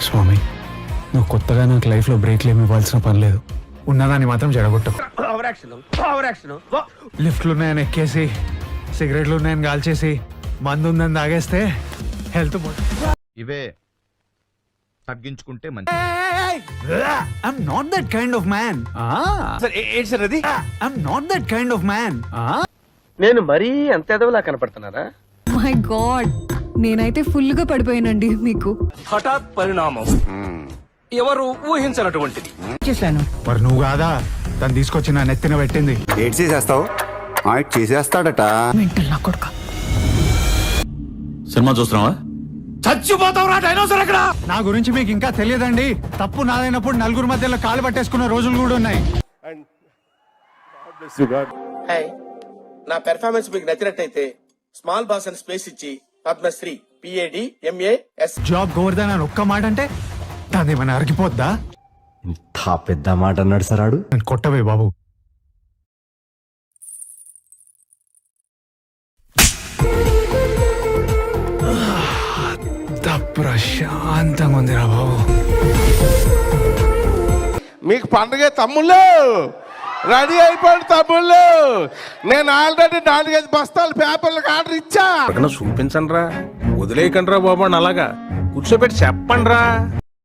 స్వామి, నువ్వు కొత్తగా నాకు లైఫ్లో బ్రేక్లు ఏమి ఇవ్వాల్సిన పని లేదు. ఉన్నదాన్ని మాత్రం జడగొట్టకు. లిఫ్ట్లు ఉన్నాయని ఎక్కేసి, సిగరెట్లు ఉన్నాయని కాల్చేసి, మందు ఉందని తాగేస్తే హెల్త్ ఇవే తగ్గించుకుంటే మంచి. I'm not that kind of man. I'm not that kind of man. నేను మరీ అంత ఎదవలా కనపడుతున్నారా? మై గాడ్, నేనైతే ఫుల్ గా పడిపోయానండి మీకు. హఠాత్ పరిణామం, ఎవరు ఊహించినటువంటిది. మరి నువ్వు కాదా తను తీసుకొచ్చి నా నెత్తిన పెట్టింది? ఏడ్ చేసేస్తావు? చేసేస్తాడట. మెంటల్ నా కొడుక. సినిమా చూస్తున్నావా? చచ్చిపోతావురా డైనోసార్ అక్కడ. నా గురించి మీకు ఇంకా తెలియదండి. తప్పు నాదైనప్పుడు నలుగురు మధ్యలో కాలు పట్టేసుకున్న రోజులు కూడా ఉన్నాయి. హాయ్, నా పెర్ఫార్మెన్స్ మీకు నచ్చినట్టయితే స్మాల్ బాస్ అని స్పేస్ ఇచ్చి పద్మశ్రీ PAD MAS జాబ్ గోవర్ధన్ అని ఒక్క మాట అంటే దాదేమైనా అరిగిపోద్దా? ఇంత పెద్ద మాట అన్నాడు సరాడు. నేను కొట్టవే బాబు. ప్రశాంతంగా ఉందిరా బాబు. మీకు పండుగ తమ్ముళ్ళు రెడీ అయిపోయింది తమ్ముళ్ళు. నేను ఆల్రెడీ 4-5 బస్తాలు పేపర్లకు ఆర్డర్ ఇచ్చా. చూపించండి రా, వదిలేయకండి రా బాబు. అలాగా కూర్చోబెట్టి చెప్పండి రా.